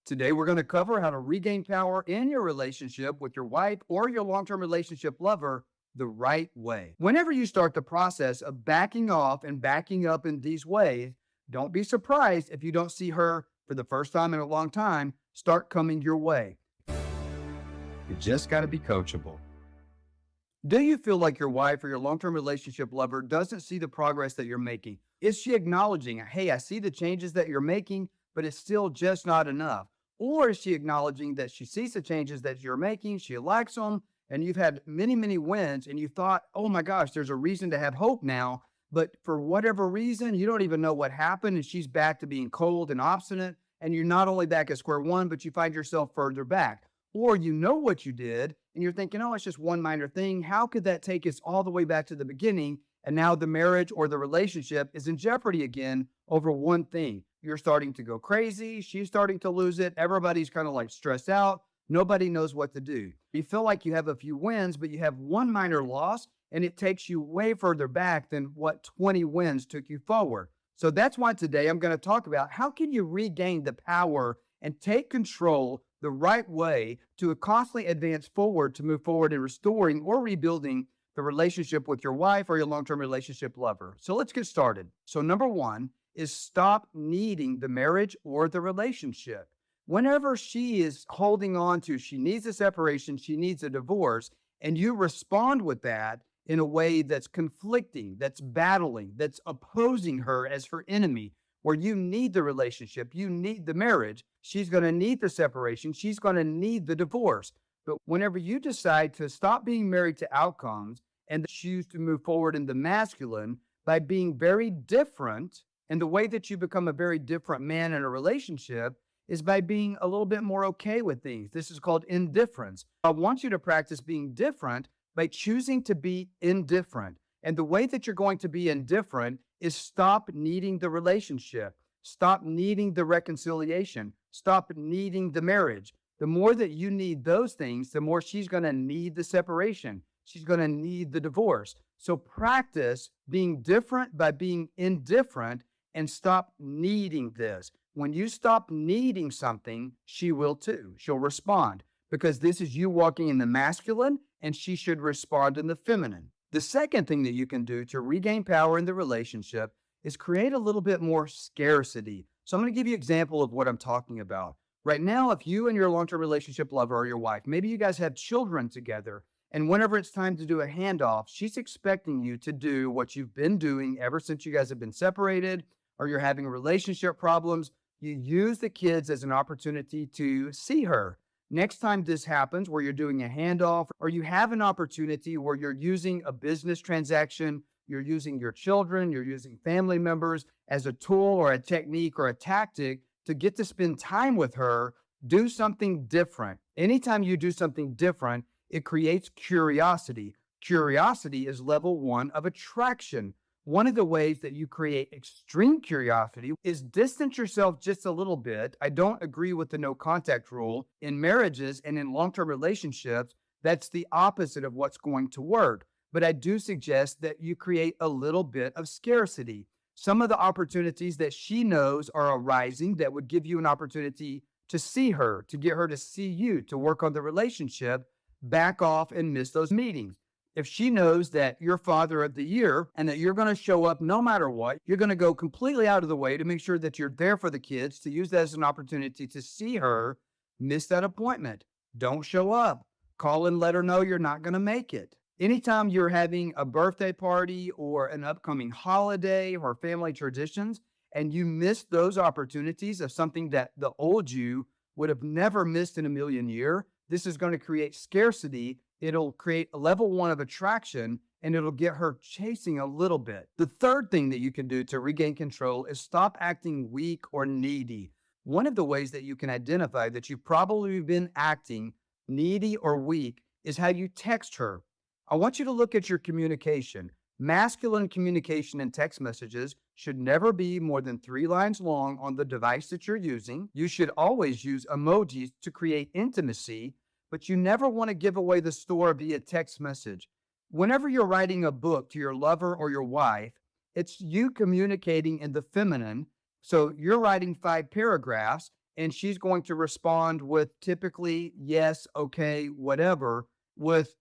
Today, we're going to cover how to regain power in your relationship with your wife or your long-term relationship lover the right way. Whenever you start the process of backing off and backing up in these ways, don't be surprised if you don't see her for the first time in a long time start coming your way. You just got to be coachable. Do you feel like your wife or your long-term relationship lover doesn't see the progress that you're making? Is she acknowledging, hey, I see the changes that you're making, but it's still just not enough? Or is she acknowledging that she sees the changes that you're making, she likes them, and you've had many, many wins, and you thought, oh my gosh, there's a reason to have hope now, but for whatever reason, you don't even know what happened, and she's back to being cold and obstinate, and you're not only back at square one, but you find yourself further back. Or you know what you did, and you're thinking, oh, it's just one minor thing. How could that take us all the way back to the beginning? And now the marriage or the relationship is in jeopardy again over one thing. You're starting to go crazy. She's starting to lose it. Everybody's kind of like stressed out. Nobody knows what to do. You feel like you have a few wins, but you have one minor loss, and it takes you way further back than what 20 wins took you forward. So that's why today I'm going to talk about how can you regain the power and take control the right way to constantly advance forward, to move forward in restoring or rebuilding the relationship with your wife or your long-term relationship lover. So let's get started. So number one is stop needing the marriage or the relationship. Whenever she is holding on to, she needs a separation, she needs a divorce, and you respond with that in a way that's conflicting, that's battling, that's opposing her as her enemy, where you need the relationship, you need the marriage, she's going to need the separation, she's going to need the divorce. But whenever you decide to stop being married to outcomes and choose to move forward in the masculine by being very different, and the way that you become a very different man in a relationship is by being a little bit more okay with things. This is called indifference. I want you to practice being different by choosing to be indifferent. And the way that you're going to be indifferent is stop needing the relationship, stop needing the reconciliation, stop needing the marriage. The more that you need those things, the more she's going to need the separation. She's going to need the divorce. So practice being different by being indifferent and stop needing this. When you stop needing something, she will too. She'll respond because this is you walking in the masculine and she should respond in the feminine. The second thing that you can do to regain power in the relationship is create a little bit more scarcity. So I'm going to give you an example of what I'm talking about. Right now, if you and your long-term relationship lover or your wife, maybe you guys have children together, and whenever it's time to do a handoff, she's expecting you to do what you've been doing ever since you guys have been separated or you're having relationship problems. You use the kids as an opportunity to see her. Next time this happens, where you're doing a handoff, or you have an opportunity where you're using a business transaction, you're using your children, you're using family members as a tool or a technique or a tactic to get to spend time with her, do something different. Anytime you do something different, it creates curiosity. Curiosity is level one of attraction. One of the ways that you create extreme curiosity is distance yourself just a little bit. I don't agree with the no contact rule. In marriages and in long-term relationships, that's the opposite of what's going to work. But I do suggest that you create a little bit of scarcity. Some of the opportunities that she knows are arising that would give you an opportunity to see her, to get her to see you, to work on the relationship, back off and miss those meetings. If she knows that you're father of the year and that you're going to show up no matter what, you're going to go completely out of the way to make sure that you're there for the kids, to use that as an opportunity to see her, miss that appointment. Don't show up. Call and let her know you're not going to make it. Anytime you're having a birthday party or an upcoming holiday or family traditions, and you miss those opportunities of something that the old you would have never missed in a million years, this is going to create scarcity. It'll create a level one of attraction, and it'll get her chasing a little bit. The third thing that you can do to regain control is stop acting weak or needy. One of the ways that you can identify that you've probably been acting needy or weak is how you text her. I want you to look at your communication. Masculine communication in text messages should never be more than 3 lines long on the device that you're using. You should always use emojis to create intimacy, but you never want to give away the store via text message. Whenever you're writing a book to your lover or your wife, it's you communicating in the feminine. So you're writing 5 paragraphs and she's going to respond with typically yes, okay, whatever. With,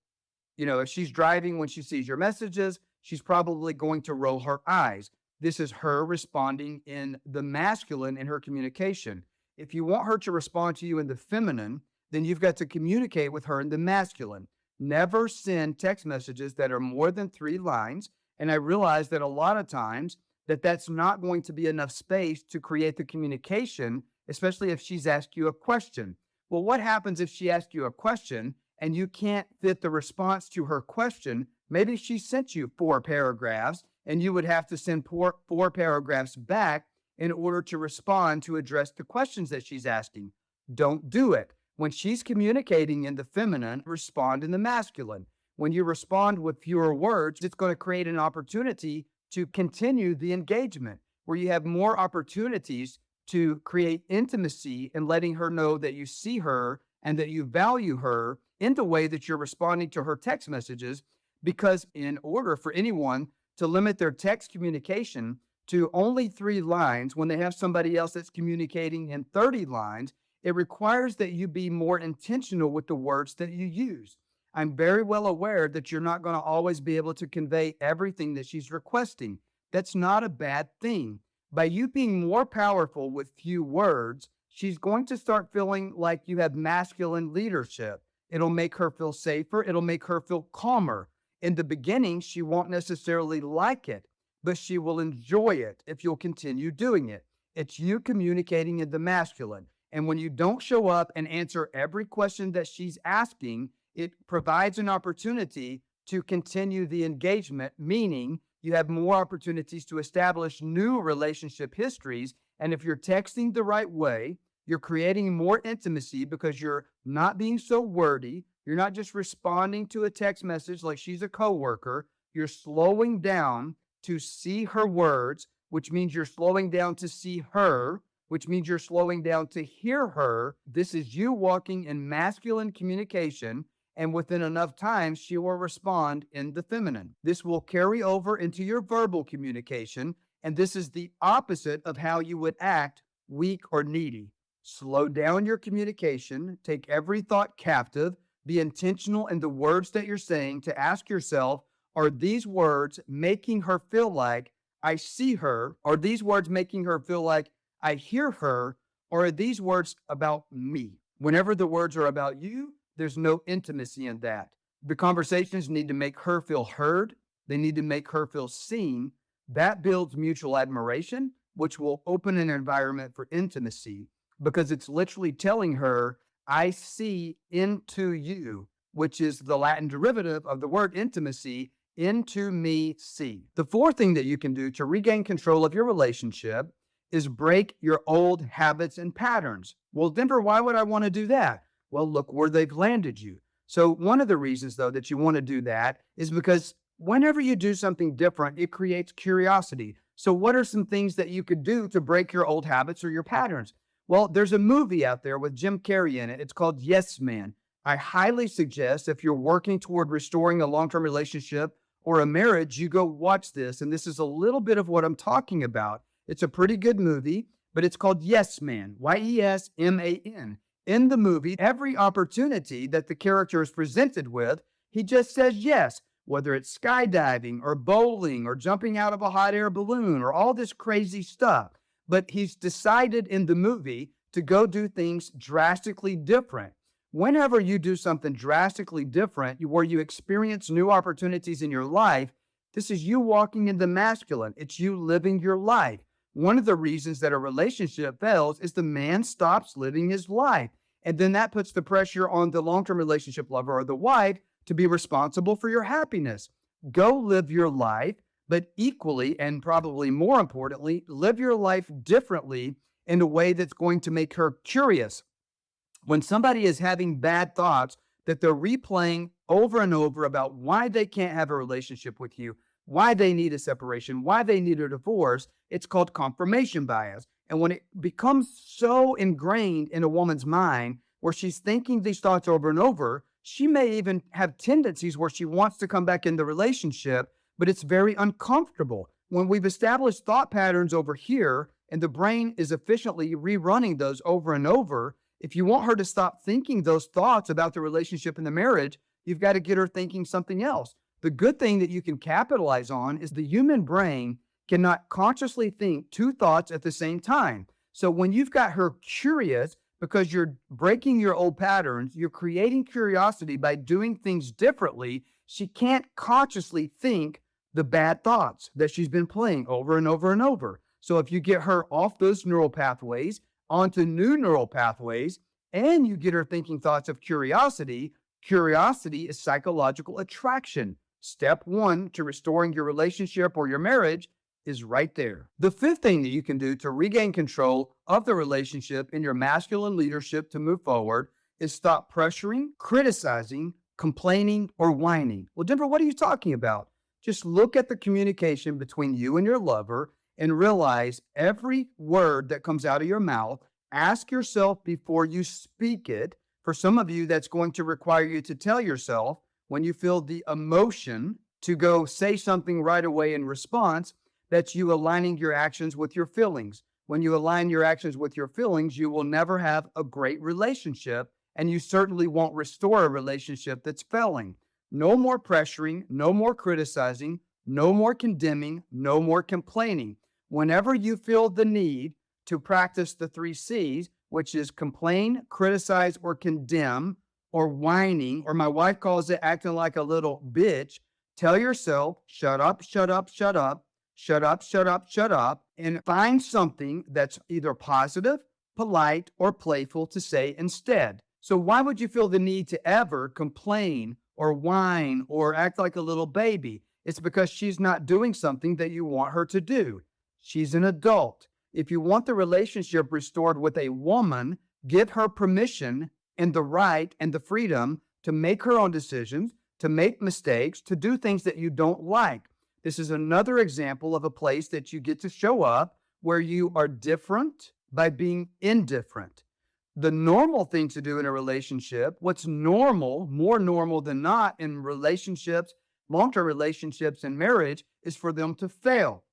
if she's driving, when she sees your messages, she's probably going to roll her eyes. This is her responding in the masculine in her communication. If you want her to respond to you in the feminine, then you've got to communicate with her in the masculine. Never send text messages that are more than 3 lines. And I realize that a lot of times that's not going to be enough space to create the communication, especially if she's asked you a question. Well, what happens if she asks you a question and you can't fit the response to her question? Maybe she sent you 4 paragraphs and you would have to send 4 paragraphs back in order to respond to address the questions that she's asking. Don't do it. When she's communicating in the feminine, respond in the masculine. When you respond with fewer words, it's going to create an opportunity to continue the engagement, where you have more opportunities to create intimacy and letting her know that you see her and that you value her in the way that you're responding to her text messages. Because in order for anyone to limit their text communication to only 3 lines when they have somebody else that's communicating in 30 lines, it requires that you be more intentional with the words that you use. I'm very well aware that you're not going to always be able to convey everything that she's requesting. That's not a bad thing. By you being more powerful with few words, she's going to start feeling like you have masculine leadership. It'll make her feel safer. It'll make her feel calmer. In the beginning, she won't necessarily like it, but she will enjoy it if you'll continue doing it. It's you communicating in the masculine. And when you don't show up and answer every question that she's asking, it provides an opportunity to continue the engagement, meaning you have more opportunities to establish new relationship histories. And if you're texting the right way, you're creating more intimacy because you're not being so wordy. You're not just responding to a text message like she's a coworker. You're slowing down to see her words, which means you're slowing down to see her, which means you're slowing down to hear her. This is you walking in masculine communication, and within enough time, she will respond in the feminine. This will carry over into your verbal communication, and this is the opposite of how you would act weak or needy. Slow down your communication, take every thought captive, be intentional in the words that you're saying to ask yourself, are these words making her feel like I see her? Are these words making her feel like I hear her? Or are these words about me? Whenever the words are about you, there's no intimacy in that. The conversations need to make her feel heard. They need to make her feel seen. That builds mutual admiration, which will open an environment for intimacy, because it's literally telling her, I see into you, which is the Latin derivative of the word intimacy, into me see. The 4th thing that you can do to regain control of your relationship is break your old habits and patterns. Well, Denver, why would I want to do that? Well, look where they've landed you. So one of the reasons, though, that you want to do that is because whenever you do something different, it creates curiosity. So what are some things that you could do to break your old habits or your patterns? Well, there's a movie out there with Jim Carrey in it. It's called Yes Man. I highly suggest if you're working toward restoring a long-term relationship or a marriage, you go watch this. And this is a little bit of what I'm talking about. It's a pretty good movie, but it's called Yes Man, YESMAN. In the movie, every opportunity that the character is presented with, he just says yes, whether it's skydiving or bowling or jumping out of a hot air balloon or all this crazy stuff. But he's decided in the movie to go do things drastically different. Whenever you do something drastically different, where you experience new opportunities in your life, this is you walking in the masculine. It's you living your life. One of the reasons that a relationship fails is the man stops living his life. And then that puts the pressure on the long-term relationship lover or the wife to be responsible for your happiness. Go live your life, but equally and probably more importantly, live your life differently in a way that's going to make her curious. When somebody is having bad thoughts that they're replaying over and over about why they can't have a relationship with you, why they need a separation, why they need a divorce, it's called confirmation bias. And when it becomes so ingrained in a woman's mind where she's thinking these thoughts over and over, she may even have tendencies where she wants to come back in the relationship, but it's very uncomfortable. When we've established thought patterns over here And the brain is efficiently rerunning those over and over. If you want her to stop thinking those thoughts about the relationship and the marriage, you've got to get her thinking something else. The good thing that you can capitalize on is the human brain cannot consciously think two thoughts at the same time. So when you've got her curious because you're breaking your old patterns, you're creating curiosity by doing things differently, she can't consciously think the bad thoughts that she's been playing over and over and over. So if you get her off those neural pathways onto new neural pathways, and you get her thinking thoughts of curiosity, curiosity is psychological attraction. Step one to restoring your relationship or your marriage is right there. The fifth thing that you can do to regain control of the relationship in your masculine leadership to move forward is stop pressuring, criticizing, complaining, or whining. Well, Denver, what are you talking about? Just look at the communication between you and your lover and realize every word that comes out of your mouth, ask yourself before you speak it. For some of you, that's going to require you to tell yourself when you feel the emotion to go say something right away in response. That's you aligning your actions with your feelings. When you align your actions with your feelings, you will never have a great relationship, and you certainly won't restore a relationship that's failing. No more pressuring, no more criticizing, no more condemning, no more complaining. Whenever you feel the need to practice the 3 C's, which is complain, criticize, or condemn, or whining, or my wife calls it acting like a little bitch, tell yourself, shut up, shut up, shut up, shut up, shut up, shut up, and find something that's either positive, polite, or playful to say instead. So why would you feel the need to ever complain or whine or act like a little baby? It's because she's not doing something that you want her to do. She's an adult. If you want the relationship restored with a woman, give her permission and the right and the freedom to make her own decisions, to make mistakes, to do things that you don't like. This is another example of a place that you get to show up where you are different by being indifferent. The normal thing to do in a relationship, what's normal, more normal than not in relationships, long-term relationships and marriage, is for them to fail.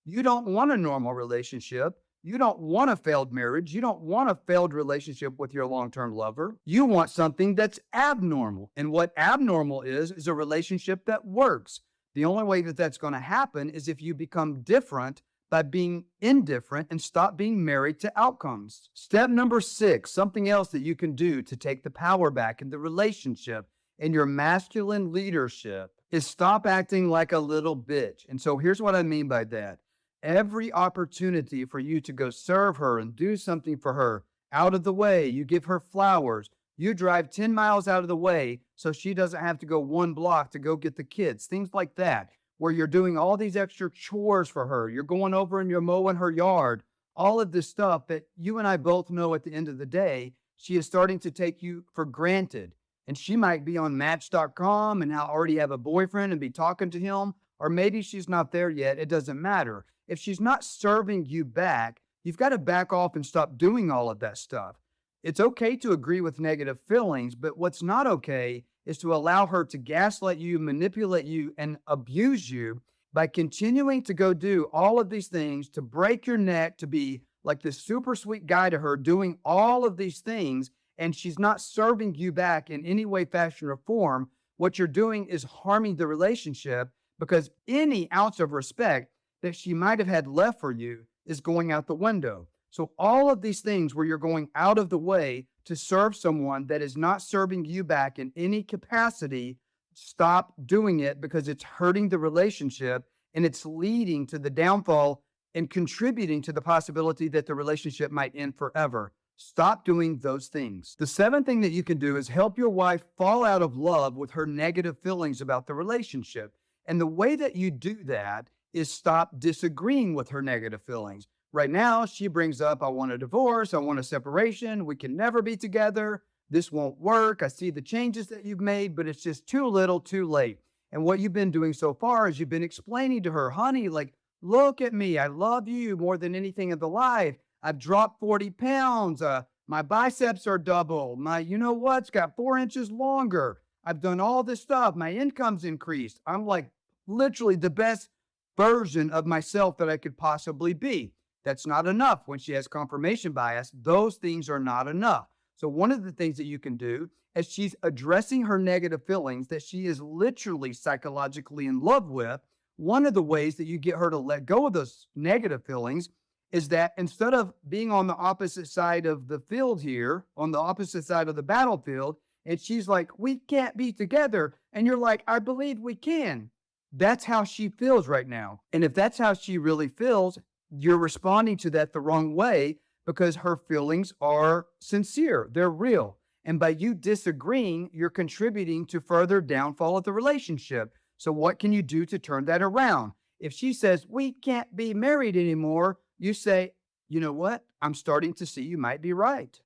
You don't want a normal relationship. You don't want a failed marriage. You don't want a failed relationship with your long-term lover. You want something that's abnormal. And what abnormal is a relationship that works. The only way that that's going to happen is if you become different by being indifferent and stop being married to outcomes. Step number 6, something else that you can do to take the power back in the relationship in your masculine leadership is stop acting like a little bitch. And so here's what I mean by that. Every opportunity for you to go serve her and do something for her out of the way, you give her flowers, you drive 10 miles out of the way so she doesn't have to go 1 block to go get the kids, things like that, where you're doing all these extra chores for her. You're going over and you're mowing her yard, all of this stuff that you and I both know at the end of the day, she is starting to take you for granted. And she might be on Match.com and now already have a boyfriend and be talking to him, or maybe she's not there yet. It doesn't matter. If she's not serving you back, you've got to back off and stop doing all of that stuff. It's okay to agree with negative feelings, but what's not okay is to allow her to gaslight you, manipulate you, and abuse you by continuing to go do all of these things to break your neck, to be like this super sweet guy to her, doing all of these things, and she's not serving you back in any way, fashion, or form. What you're doing is harming the relationship, because any ounce of respect that she might have had left for you is going out the window. So all of these things where you're going out of the way to serve someone that is not serving you back in any capacity, stop doing it, because it's hurting the relationship and it's leading to the downfall and contributing to the possibility that the relationship might end forever. Stop doing those things. The 7th thing that you can do is help your wife fall out of love with her negative feelings about the relationship. And the way that you do that is stop disagreeing with her negative feelings. Right now, she brings up, I want a divorce, I want a separation, we can never be together, this won't work, I see the changes that you've made, but it's just too little, too late. And what you've been doing so far is you've been explaining to her, honey, like, look at me, I love you more than anything in the life. I've dropped 40 pounds, my biceps are double, my you know what's got 4 inches longer. I've done all this stuff, my income's increased. I'm like literally the best version of myself that I could possibly be. That's not enough. When she has confirmation bias, those things are not enough. So one of the things that you can do is she's addressing her negative feelings that she is literally psychologically in love with. One of the ways that you get her to let go of those negative feelings is that instead of being on the opposite side of the field here, on the opposite side of the battlefield, and she's like, we can't be together. And you're like, I believe we can. That's how she feels right now. And if that's how she really feels, you're responding to that the wrong way because her feelings are sincere. They're real. And by you disagreeing, you're contributing to further downfall of the relationship. So what can you do to turn that around? If she says, we can't be married anymore, you say, you know what? I'm starting to see you might be right.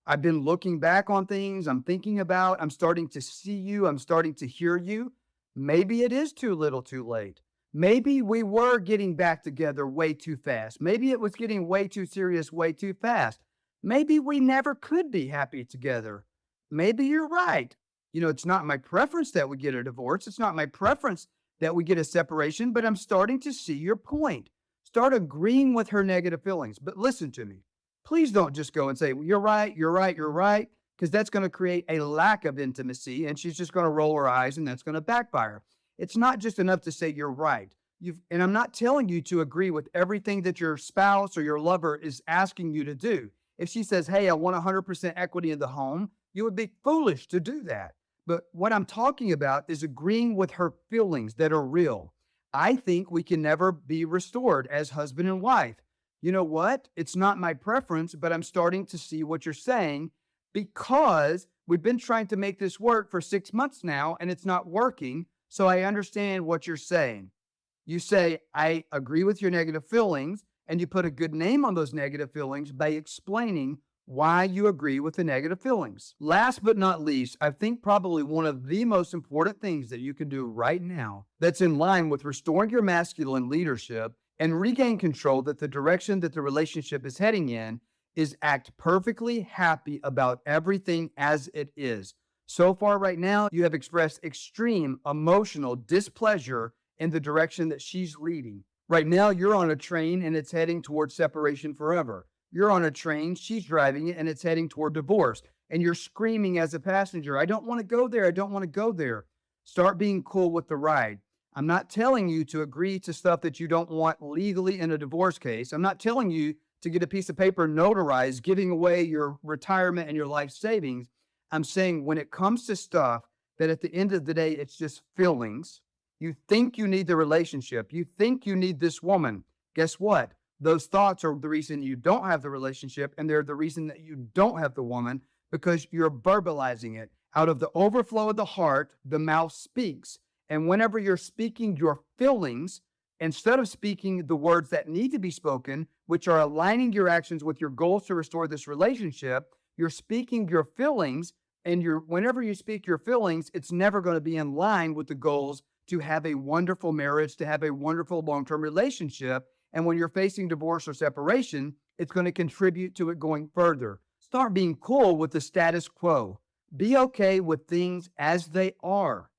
I've been looking back on things I'm thinking about. I'm starting to see you. I'm starting to hear you. Maybe it is too little too late. Maybe we were getting back together way too fast. Maybe it was getting way too serious way too fast. Maybe we never could be happy together. Maybe you're right. It's not my preference that we get a divorce. It's not my preference that we get a separation, but I'm starting to see your point. Start agreeing with her negative feelings. But listen to me. Please don't just go and say, well, you're right, you're right, you're right, because that's going to create a lack of intimacy, and she's just going to roll her eyes, and that's going to backfire. It's not just enough to say you're right. And I'm not telling you to agree with everything that your spouse or your lover is asking you to do. If she says, hey, I want 100% equity in the home, you would be foolish to do that. But what I'm talking about is agreeing with her feelings that are real. I think we can never be restored as husband and wife. You know what? It's not my preference, but I'm starting to see what you're saying because we've been trying to make this work for 6 months now and it's not working. So I understand what you're saying. You say, I agree with your negative feelings, and you put a good name on those negative feelings by explaining why you agree with the negative feelings. Last but not least, I think probably one of the most important things that you can do right now that's in line with restoring your masculine leadership and regain control that the direction that the relationship is heading in is act perfectly happy about everything as it is. So far right now, you have expressed extreme emotional displeasure in the direction that she's leading. Right now, you're on a train and it's heading toward separation forever. You're on a train, she's driving it, and it's heading toward divorce. And you're screaming as a passenger, I don't want to go there, I don't want to go there. Start being cool with the ride. I'm not telling you to agree to stuff that you don't want legally in a divorce case. I'm not telling you to get a piece of paper notarized, giving away your retirement and your life savings. I'm saying when it comes to stuff that at the end of the day, it's just feelings. You think you need the relationship. You think you need this woman. Guess what? Those thoughts are the reason you don't have the relationship, and they're the reason that you don't have the woman because you're verbalizing it. Out of the overflow of the heart, the mouth speaks. And whenever you're speaking your feelings, instead of speaking the words that need to be spoken, which are aligning your actions with your goals to restore this relationship, you're speaking your feelings, and whenever you speak your feelings, it's never going to be in line with the goals to have a wonderful marriage, to have a wonderful long-term relationship. And when you're facing divorce or separation, it's going to contribute to it going further. Start being cool with the status quo. Be okay with things as they are.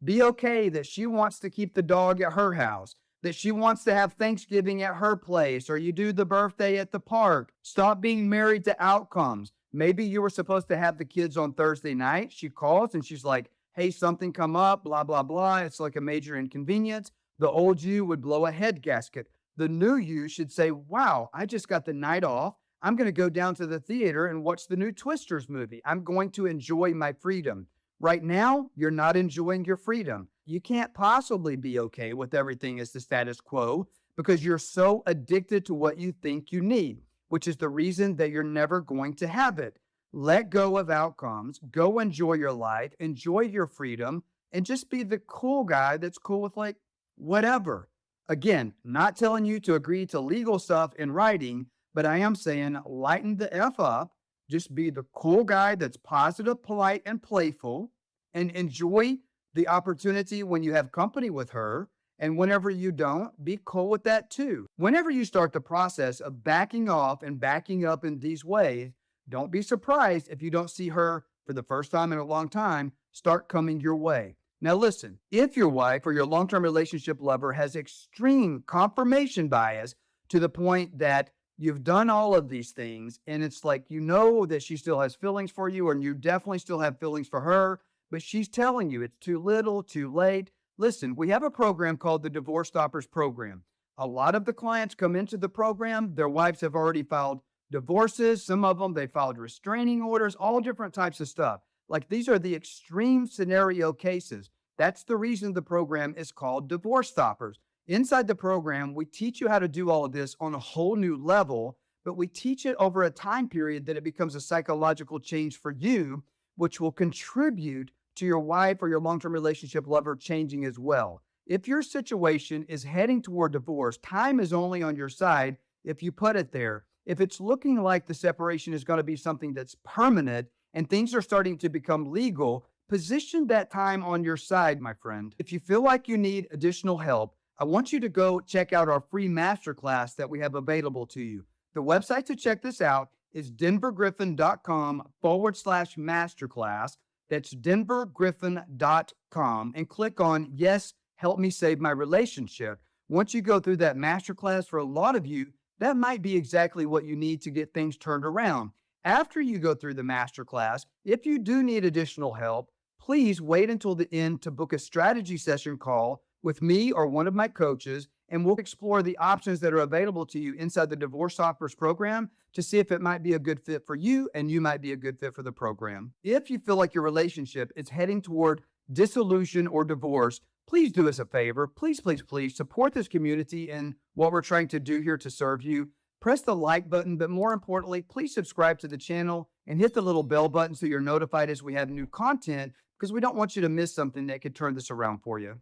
Be okay that she wants to keep the dog at her house, that she wants to have Thanksgiving at her place, or you do the birthday at the park. Stop being married to outcomes. Maybe you were supposed to have the kids on Thursday night. She calls and she's like, hey, something come up, blah, blah, blah. It's like a major inconvenience. The old you would blow a head gasket. The new you should say, wow, I just got the night off. I'm going to go down to the theater and watch the new Twisters movie. I'm going to enjoy my freedom. Right now, you're not enjoying your freedom. You can't possibly be okay with everything as the status quo because you're so addicted to what you think you need, which is the reason that you're never going to have it. Let go of outcomes. Go enjoy your life. Enjoy your freedom. And just be the cool guy that's cool with like whatever. Again, not telling you to agree to legal stuff in writing, but I am saying lighten the F up. Just be the cool guy that's positive, polite, and playful, and enjoy the opportunity when you have company with her. And whenever you don't, be cool with that too. Whenever you start the process of backing off and backing up in these ways, don't be surprised if you don't see her for the first time in a long time start coming your way. Now listen, if your wife or your long-term relationship lover has extreme confirmation bias to the point that you've done all of these things and it's like, you know that she still has feelings for you and you definitely still have feelings for her, but she's telling you it's too little, too late. Listen, we have a program called the DivorceStoppers program. A lot of the clients come into the program, their wives have already filed divorces. Some of them, they filed restraining orders, all different types of stuff. Like these are the extreme scenario cases. That's the reason the program is called Divorce Stoppers. Inside the program, we teach you how to do all of this on a whole new level, but we teach it over a time period that it becomes a psychological change for you, which will contribute to your wife or your long-term relationship lover changing as well. If your situation is heading toward divorce, time is only on your side if you put it there. If it's looking like the separation is going to be something that's permanent and things are starting to become legal, position that time on your side, my friend. If you feel like you need additional help, I want you to go check out our free masterclass that we have available to you. The website to check this out is denvergriffin.com/masterclass. That's denvergriffin.com, and click on Yes, Help Me Save My Relationship. Once you go through that masterclass, for a lot of you, that might be exactly what you need to get things turned around. After you go through the masterclass, if you do need additional help, please wait until the end to book a strategy session call with me or one of my coaches, and we'll explore the options that are available to you inside the Divorce Stoppers program to see if it might be a good fit for you and you might be a good fit for the program. If you feel like your relationship is heading toward dissolution or divorce, please do us a favor. Please, please, please support this community and what we're trying to do here to serve you. Press the like button, but more importantly, please subscribe to the channel and hit the little bell button so you're notified as we have new content, because we don't want you to miss something that could turn this around for you.